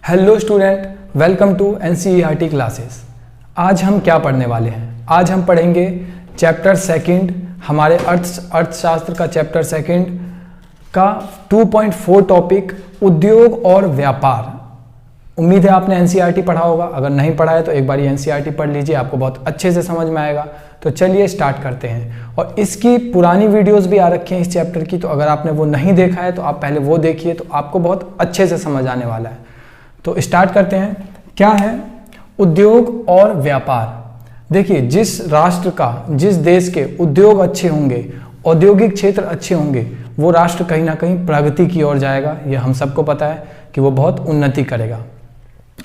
Hello student, welcome to NCERT classes. आज हम क्या पढ़ने वाले हैं? आज हम पढ़ेंगे चैप्टर सेकंड, हमारे अर्थशास्त्र का चैप्टर सेकंड का 2.4 टॉपिक उद्योग और व्यापार। उम्मीद है आपने एनसीईआरटी पढ़ा होगा। अगर नहीं पढ़ा है तो एक बार एनसीईआरटी पढ़ लीजिए, आपको बहुत अच्छे से समझ में आएगा। तो चलिए स्टार्ट करते हैं। और इसकी पुरानी वीडियोस भी आ रखी हैं इस चैप्टर की, तो अगर आपने वो नहीं देखा है तो आप पहले वो देखिए, तो आपको बहुत अच्छे से समझ आने वाला है। तो स्टार्ट करते हैं। क्या है उद्योग और व्यापार? देखिए, जिस राष्ट्र का, जिस देश के उद्योग अच्छे होंगे, औद्योगिक क्षेत्र अच्छे होंगे, वो राष्ट्र कहीं ना कहीं प्रगति की ओर जाएगा। ये हम सबको पता है कि वो बहुत उन्नति करेगा।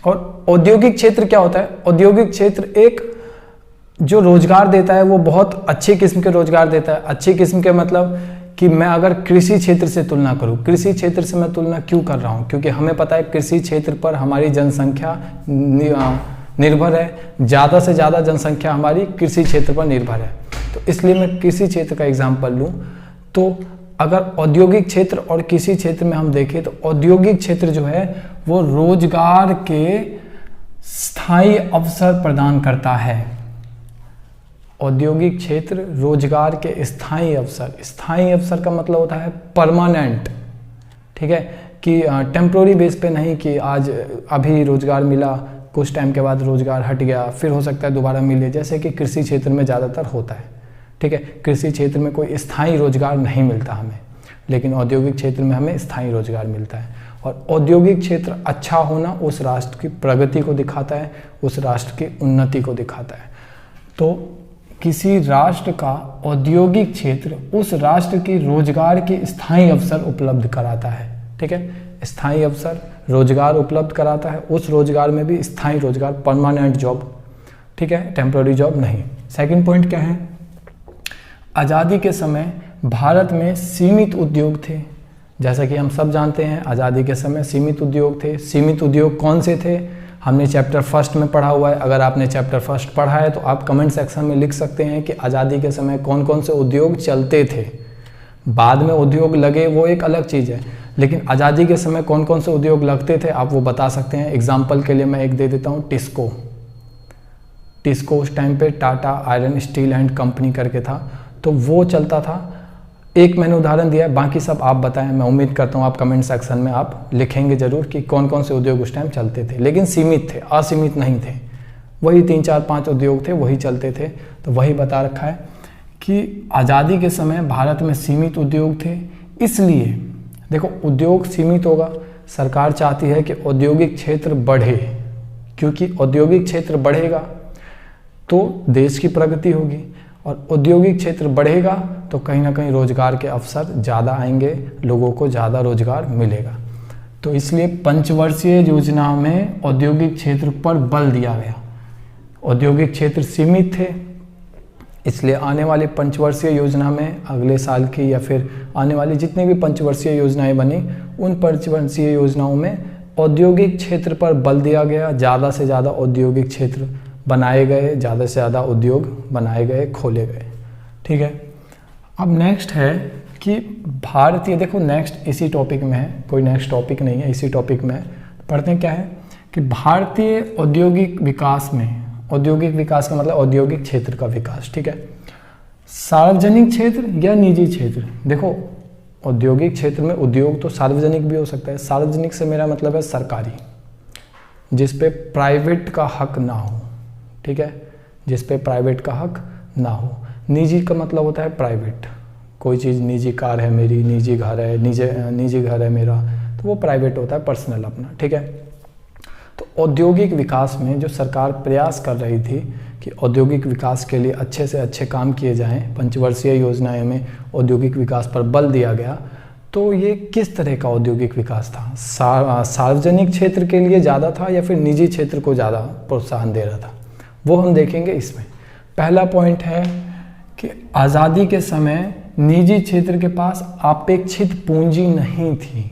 और औद्योगिक क्षेत्र क्या होता है? औद्योगिक क्षेत्र एक जो रोजगार देता है वो बहुत अच्छे किस्म के रोजगार देता है। अच्छे किस्म के मतलब कि मैं अगर कृषि क्षेत्र से तुलना करूं, कृषि क्षेत्र से मैं तुलना क्यों कर रहा हूं? क्योंकि हमें पता है कृषि क्षेत्र पर हमारी जनसंख्या निर्भर है। ज़्यादा से ज़्यादा जनसंख्या हमारी कृषि क्षेत्र पर निर्भर है, तो इसलिए मैं कृषि क्षेत्र का एग्जाम्पल लूँ। तो अगर औद्योगिक क्षेत्र और कृषि क्षेत्र में हम देखें तो औद्योगिक क्षेत्र जो है वो रोजगार के स्थायी अवसर प्रदान करता है। औद्योगिक क्षेत्र रोजगार के स्थायी अवसर, स्थायी अवसर का मतलब होता है परमानेंट, ठीक है, कि टेम्प्रोरी बेस पे नहीं कि आज अभी रोजगार मिला, कुछ टाइम के बाद रोजगार हट गया, फिर हो सकता है दोबारा मिले, जैसे कि कृषि क्षेत्र में ज़्यादातर होता है। ठीक है, कृषि क्षेत्र में कोई स्थायी रोजगार नहीं मिलता हमें, लेकिन औद्योगिक क्षेत्र में हमें स्थायी रोजगार मिलता है। और औद्योगिक क्षेत्र अच्छा होना उस राष्ट्र की प्रगति को दिखाता है, उस राष्ट्र की उन्नति को दिखाता है। तो किसी राष्ट्र का औद्योगिक क्षेत्र उस राष्ट्र की रोजगार के स्थायी अवसर उपलब्ध कराता है। ठीक है, स्थायी अवसर, रोजगार उपलब्ध कराता है, उस रोजगार में भी स्थायी रोजगार, परमानेंट जॉब, ठीक है, टेम्पररी जॉब नहीं। सेकंड पॉइंट क्या है? आज़ादी के समय भारत में सीमित उद्योग थे। जैसा कि हम सब जानते हैं, आज़ादी के समय सीमित उद्योग थे। सीमित उद्योग कौन से थे? हमने चैप्टर फर्स्ट में पढ़ा हुआ है। अगर आपने चैप्टर फर्स्ट पढ़ा है तो आप कमेंट सेक्शन में लिख सकते हैं कि आज़ादी के समय कौन कौन से उद्योग चलते थे। बाद में उद्योग लगे वो एक अलग चीज़ है, लेकिन आज़ादी के समय कौन कौन से उद्योग लगते थे आप वो बता सकते हैं। एग्जाम्पल के लिए मैं एक दे देता हूँ, टिस्को। टिस्को उस टाइम पे Tata iron steel and company करके था, तो वो चलता था। एक मैंने उदाहरण दिया है, बाकी सब आप बताएं। मैं उम्मीद करता हूँ आप कमेंट सेक्शन में आप लिखेंगे जरूर कि कौन कौन से उद्योग उस टाइम चलते थे, लेकिन सीमित थे, असीमित नहीं थे। वही 3, 4, 5 उद्योग थे, वही चलते थे। तो वही बता रखा है कि आज़ादी के समय भारत में सीमित उद्योग थे। इसलिए देखो, उद्योग सीमित होगा, सरकार चाहती है कि औद्योगिक क्षेत्र बढ़े, क्योंकि औद्योगिक क्षेत्र बढ़ेगा तो देश की प्रगति होगी, और औद्योगिक क्षेत्र बढ़ेगा तो कहीं ना कहीं रोजगार के अवसर ज़्यादा आएंगे, लोगों को ज़्यादा रोजगार मिलेगा। तो इसलिए पंचवर्षीय योजना में औद्योगिक क्षेत्र पर बल दिया गया। औद्योगिक क्षेत्र सीमित थे, इसलिए आने वाली पंचवर्षीय योजना में, अगले साल की या फिर आने वाली जितनी भी पंचवर्षीय योजनाएं बनी, उन पंचवर्षीय योजनाओं में औद्योगिक क्षेत्र पर बल दिया गया। ज़्यादा से ज़्यादा औद्योगिक क्षेत्र बनाए गए, ज़्यादा से ज़्यादा उद्योग बनाए गए, खोले गए। ठीक है, अब नेक्स्ट है कि भारतीय, देखो नेक्स्ट इसी टॉपिक में है, कोई नेक्स्ट टॉपिक नहीं है, इसी टॉपिक में पढ़ते हैं। क्या है कि भारतीय औद्योगिक विकास में, औद्योगिक विकास का मतलब औद्योगिक क्षेत्र का विकास, ठीक है, सार्वजनिक क्षेत्र या निजी क्षेत्र। देखो, औद्योगिक क्षेत्र में उद्योग तो सार्वजनिक भी हो सकता है। सार्वजनिक से मेरा मतलब है सरकारी, जिस पे प्राइवेट का हक ना हो, ठीक है, जिस पे प्राइवेट का हक ना हो। निजी का मतलब होता है प्राइवेट, कोई चीज़, निजी कार है मेरी, निजी घर है, निजी घर है मेरा, तो वो प्राइवेट होता है, पर्सनल अपना, ठीक है। तो औद्योगिक विकास में जो सरकार प्रयास कर रही थी कि औद्योगिक विकास के लिए अच्छे से अच्छे काम किए जाएं, पंचवर्षीय योजनाएं में औद्योगिक विकास पर बल दिया गया। तो ये किस तरह का औद्योगिक विकास था? सार्वजनिक क्षेत्र के लिए ज़्यादा था या फिर निजी क्षेत्र को ज़्यादा प्रोत्साहन दे रहा था, वो हम देखेंगे इसमें। पहला पॉइंट है कि आज़ादी के समय निजी क्षेत्र के पास अपेक्षित पूंजी नहीं थी।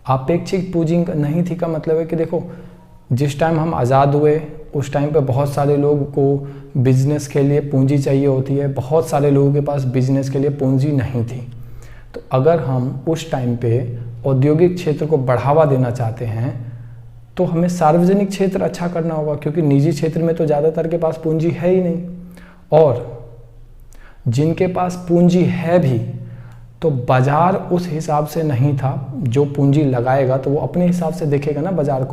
अपेक्षित पूंजी नहीं थी का मतलब है कि देखो, जिस टाइम हम आज़ाद हुए उस टाइम पे बहुत सारे लोगों को बिजनेस के लिए पूंजी चाहिए होती है, बहुत सारे लोगों के पास बिजनेस के लिए पूंजी नहीं थी। तो अगर हम उस टाइम पे औद्योगिक क्षेत्र को बढ़ावा देना चाहते हैं तो हमें सार्वजनिक क्षेत्र अच्छा करना होगा, क्योंकि निजी क्षेत्र में तो ज़्यादातर के पास पूंजी है ही नहीं, और जिनके पास पूंजी है भी तो बाजार उस हिसाब से नहीं था। जो पूंजी लगाएगा तो वो अपने हिसाब से देखेगा ना बाजार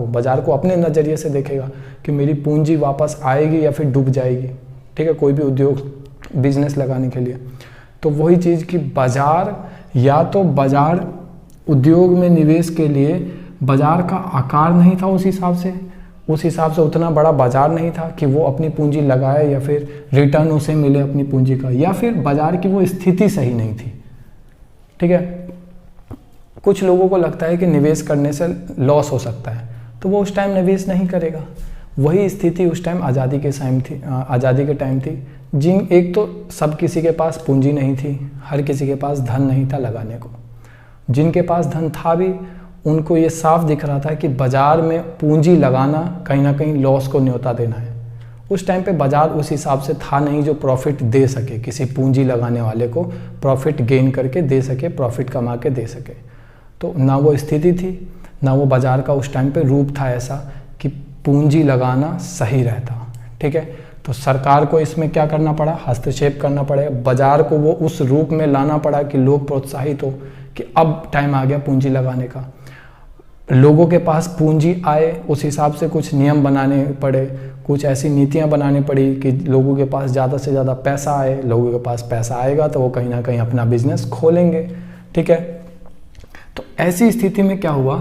को अपने नज़रिए से देखेगा कि मेरी पूंजी वापस आएगी या फिर डूब जाएगी। ठीक है, कोई भी उद्योग बिजनेस लगाने के लिए। तो वही चीज़ कि बाजार, या तो बाजार उद्योग में निवेश के लिए बाजार का आकार नहीं था उस हिसाब से उतना बड़ा बाजार नहीं था कि वो अपनी पूंजी लगाए या फिर रिटर्न उसे मिले अपनी पूंजी का, या फिर बाजार की वो स्थिति सही नहीं थी। ठीक है, कुछ लोगों को लगता है कि निवेश करने से लॉस हो सकता है, तो वो उस टाइम निवेश नहीं करेगा। वही स्थिति उस टाइम आज़ादी के टाइम थी। एक तो सब किसी के पास पूंजी नहीं थी, हर किसी के पास धन नहीं था लगाने को। जिनके पास धन था भी, उनको ये साफ दिख रहा था कि बाजार में पूंजी लगाना कहीं ना कहीं लॉस को न्योता देना है। उस टाइम पे बाजार उस हिसाब से था नहीं जो प्रॉफिट दे सके, किसी पूंजी लगाने वाले को प्रॉफिट गेन करके दे सके, प्रॉफिट कमा के दे सके। तो ना वो स्थिति थी, ना वो बाजार का उस टाइम पे रूप था ऐसा कि पूंजी लगाना सही रहता। ठीक है, तो सरकार को इसमें क्या करना पड़ा, हस्तक्षेप करना पड़े, बाजार को वो उस रूप में लाना पड़ा कि लोग प्रोत्साहित हो कि अब टाइम आ गया पूंजी लगाने का। लोगों के पास पूंजी आए, उस हिसाब से कुछ नियम बनाने पड़े, कुछ ऐसी नीतियां बनानी पड़ी कि लोगों के पास ज़्यादा से ज़्यादा पैसा आए। लोगों के पास पैसा आएगा तो वो कहीं ना कहीं अपना बिजनेस खोलेंगे। ठीक है, तो ऐसी स्थिति में क्या हुआ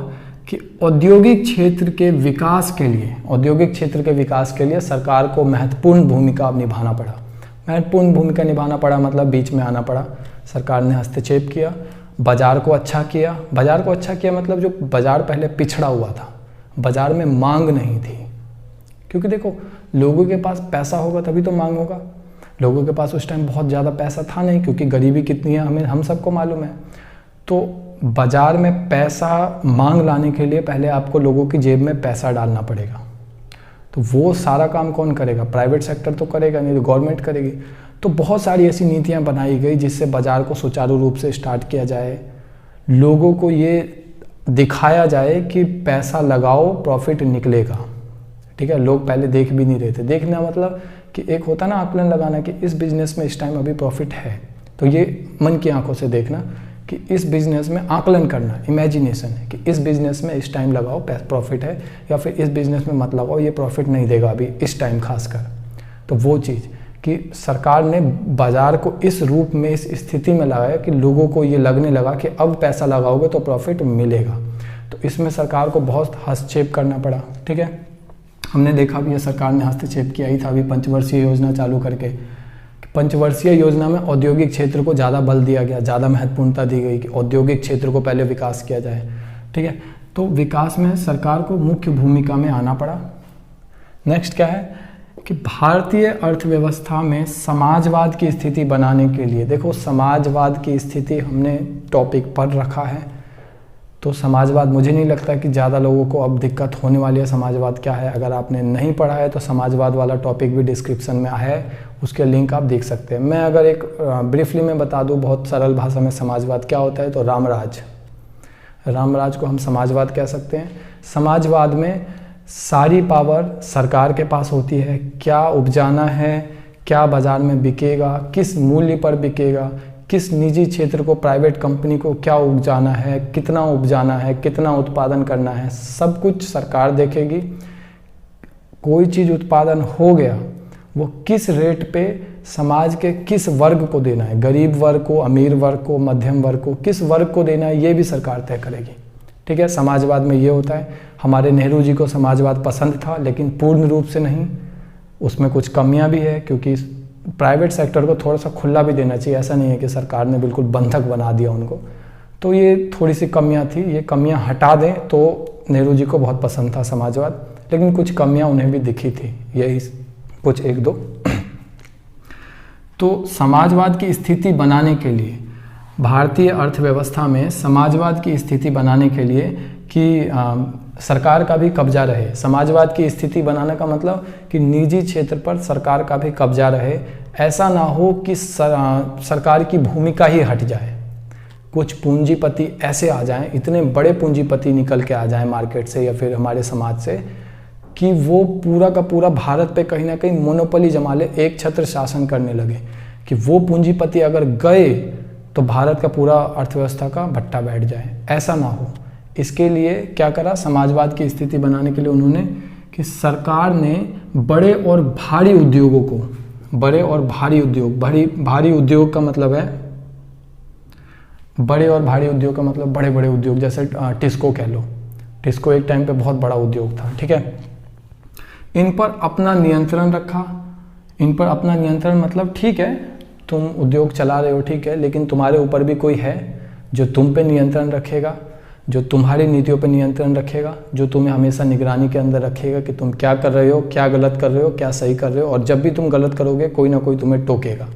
कि औद्योगिक क्षेत्र के विकास के लिए सरकार को महत्वपूर्ण भूमिका निभाना पड़ा। मतलब बीच में आना पड़ा। सरकार ने हस्तक्षेप किया, बाजार को अच्छा किया मतलब जो बाजार पहले पिछड़ा हुआ था, बाजार में मांग नहीं थी। क्योंकि देखो, लोगों के पास पैसा होगा तभी तो मांग होगा। लोगों के पास उस टाइम बहुत ज़्यादा पैसा था नहीं, क्योंकि गरीबी कितनी है हम सबको मालूम है। तो बाजार में पैसा मांग लाने के लिए पहले आपको लोगों की जेब में पैसा डालना पड़ेगा। तो वो सारा काम कौन करेगा? प्राइवेट सेक्टर तो करेगा नहीं, तो गवर्नमेंट करेगी। तो बहुत सारी ऐसी नीतियां बनाई गई जिससे बाजार को सुचारू रूप से स्टार्ट किया जाए, लोगों को ये दिखाया जाए कि पैसा लगाओ प्रॉफिट निकलेगा। ठीक है, लोग पहले देख भी नहीं रहे थे। देखना मतलब कि एक होता ना आकलन लगाना कि इस बिजनेस में इस टाइम अभी प्रॉफिट है, तो ये मन की आंखों से देखना कि इस बिजनेस में आकलन करना, इमेजिनेशन है कि इस बिजनेस में इस टाइम लगाओ प्रॉफिट है, या फिर इस बिजनेस में मत लगाओ, ये प्रॉफिट नहीं देगा अभी इस टाइम खासकर। तो वो चीज़ कि सरकार ने बाजार को इस रूप में, इस स्थिति में लगाया कि लोगों को ये लगने लगा कि अब पैसा लगाओगे तो प्रॉफिट मिलेगा। तो इसमें सरकार को बहुत हस्तक्षेप करना पड़ा। ठीक है, हमने देखा भी है सरकार ने हस्तक्षेप किया ही था अभी पंचवर्षीय योजना चालू करके। पंचवर्षीय योजना में औद्योगिक क्षेत्र को ज़्यादा बल दिया गया, ज़्यादा महत्वपूर्णता दी गई कि औद्योगिक क्षेत्र को पहले विकास किया जाए। ठीक है, तो विकास में सरकार को मुख्य भूमिका में आना पड़ा। नेक्स्ट क्या है कि भारतीय अर्थव्यवस्था में समाजवाद की स्थिति बनाने के लिए, देखो समाजवाद की स्थिति हमने टॉपिक पढ़ रखा है, तो समाजवाद मुझे नहीं लगता कि ज़्यादा लोगों को अब दिक्कत होने वाली है। समाजवाद क्या है, अगर आपने नहीं पढ़ा है तो समाजवाद वाला टॉपिक भी डिस्क्रिप्शन में है, उसके लिंक आप देख सकते हैं। मैं अगर एक ब्रीफली में बता दूं बहुत सरल भाषा में समाजवाद क्या होता है, तो रामराज को हम समाजवाद कह सकते हैं। समाजवाद में सारी पावर सरकार के पास होती है, क्या उपजाना है, क्या बाजार में बिकेगा, किस मूल्य पर बिकेगा, किस निजी क्षेत्र को, प्राइवेट कंपनी को क्या उपजाना है, कितना उत्पादन करना है, सब कुछ सरकार देखेगी। कोई चीज़ उत्पादन हो गया, वो किस रेट पे समाज के किस वर्ग को देना है, गरीब वर्ग को, अमीर वर्ग को, मध्यम वर्ग को, किस वर्ग को देना है, ये भी सरकार तय करेगी। ठीक है, समाजवाद में ये होता है। हमारे नेहरू जी को समाजवाद पसंद था, लेकिन पूर्ण रूप से नहीं, उसमें कुछ कमियां भी है, क्योंकि प्राइवेट सेक्टर को थोड़ा सा खुला भी देना चाहिए। ऐसा नहीं है कि सरकार ने बिल्कुल बंधक बना दिया उनको। तो ये थोड़ी सी कमियां थी, ये कमियां हटा दें तो नेहरू जी को बहुत पसंद था समाजवाद, लेकिन कुछ कमियां उन्हें भी दिखी थी, यही कुछ एक दो। तो समाजवाद की स्थिति बनाने के लिए, भारतीय अर्थव्यवस्था में समाजवाद की स्थिति बनाने के लिए कि सरकार का भी कब्जा रहे। समाजवाद की स्थिति बनाने का मतलब कि निजी क्षेत्र पर सरकार का भी कब्जा रहे। ऐसा ना हो कि सरकार की भूमिका ही हट जाए। कुछ पूंजीपति ऐसे आ जाएं, इतने बड़े पूंजीपति निकल के आ जाएं मार्केट से या फिर हमारे समाज से कि वो पूरा का पूरा भारत पे कहीं ना कहीं मोनोपोली जमा ले, एक छत्र शासन करने लगे, कि वो पूंजीपति अगर गए तो भारत का पूरा अर्थव्यवस्था का भट्टा बैठ जाए। ऐसा ना हो, इसके लिए क्या करा, समाजवाद की स्थिति बनाने के लिए उन्होंने कि सरकार ने बड़े और भारी उद्योगों को, बड़े और भारी उद्योग, भारी उद्योग का मतलब है, बड़े और भारी उद्योग का मतलब बड़े बड़े उद्योग, जैसे टिस्को कह लो, टिस्को एक टाइम पे बहुत बड़ा उद्योग था, ठीक है। इन पर अपना नियंत्रण रखा। इन पर अपना नियंत्रण मतलब ठीक है तुम उद्योग चला रहे हो, ठीक है, लेकिन तुम्हारे ऊपर भी कोई है जो तुम पे नियंत्रण रखेगा, जो तुम्हारी नीतियों पे नियंत्रण रखेगा, जो तुम्हें हमेशा निगरानी के अंदर रखेगा कि तुम क्या कर रहे हो, क्या गलत कर रहे हो, क्या सही कर रहे हो, और जब भी तुम गलत करोगे कोई ना कोई तुम्हें टोकेगा।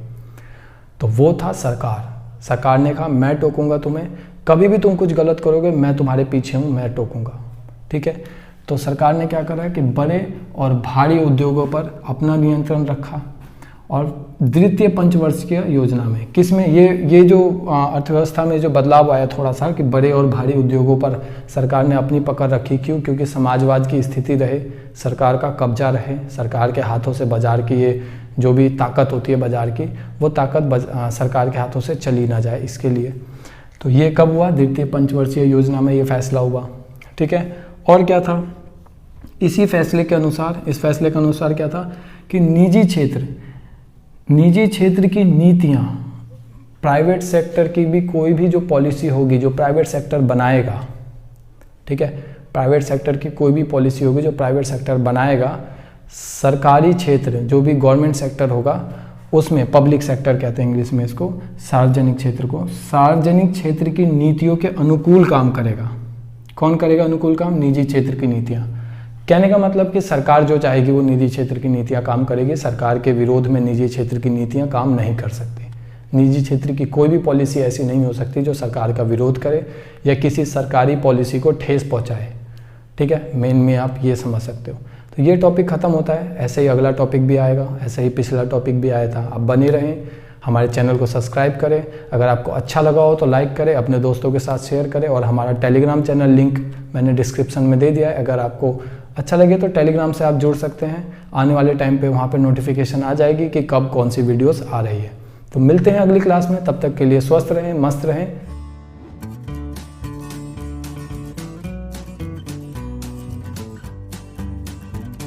तो वो था सरकार। सरकार ने कहा मैं टोकूंगा तुम्हें, कभी भी तुम कुछ गलत करोगे मैं तुम्हारे पीछे हूँ, मैं टोकूंगा, ठीक है। तो सरकार ने क्या करा कि बड़े और भारी उद्योगों पर अपना नियंत्रण रखा। और द्वितीय पंचवर्षीय योजना में किसमें ये जो अर्थव्यवस्था में जो बदलाव आया थोड़ा सा, कि बड़े और भारी उद्योगों पर सरकार ने अपनी पकड़ रखी। क्यों? क्योंकि समाजवाद की स्थिति रहे, सरकार का कब्जा रहे, सरकार के हाथों से बाजार की ये जो भी ताकत होती है बाजार की, वो ताकत सरकार के हाथों से चली ना जाए, इसके लिए। तो ये कब हुआ? द्वितीय पंचवर्षीय योजना में ये फैसला हुआ, ठीक है। और क्या था इसी फैसले के अनुसार, इस फैसले के अनुसार क्या था कि निजी क्षेत्र की नीतियाँ, प्राइवेट सेक्टर की भी कोई भी जो पॉलिसी होगी जो प्राइवेट सेक्टर बनाएगा, ठीक है, प्राइवेट सेक्टर की कोई भी पॉलिसी होगी जो प्राइवेट सेक्टर बनाएगा, सरकारी क्षेत्र जो भी गवर्नमेंट सेक्टर होगा उसमें, पब्लिक सेक्टर कहते हैं इंग्लिश में इसको, सार्वजनिक क्षेत्र को, सार्वजनिक क्षेत्र की नीतियों के अनुकूल काम करेगा। कौन करेगा अनुकूल काम? निजी क्षेत्र की नीतियाँ। कहने का मतलब कि सरकार जो चाहेगी वो निजी क्षेत्र की नीतियाँ काम करेगी, सरकार के विरोध में निजी क्षेत्र की नीतियाँ काम नहीं कर सकती। निजी क्षेत्र की कोई भी पॉलिसी ऐसी नहीं हो सकती जो सरकार का विरोध करे या किसी सरकारी पॉलिसी को ठेस पहुँचाए, ठीक है। मेन में आप ये समझ सकते हो। तो ये टॉपिक ख़त्म होता है, ऐसे ही अगला टॉपिक भी आएगा, ऐसे ही पिछला टॉपिक भी आया था। आप बने रहें, हमारे चैनल को सब्सक्राइब करें, अगर आपको अच्छा लगा हो तो लाइक करें, अपने दोस्तों के साथ शेयर करें, और हमारा टेलीग्राम चैनल लिंक मैंने डिस्क्रिप्शन में दे दिया है। अगर आपको अच्छा लगे तो टेलीग्राम से आप जुड़ सकते हैं, आने वाले टाइम पे वहाँ पे नोटिफिकेशन आ जाएगी कि कब कौन सी वीडियोस आ रही है। तो मिलते हैं अगली क्लास में, तब तक के लिए स्वस्थ रहें, मस्त रहें।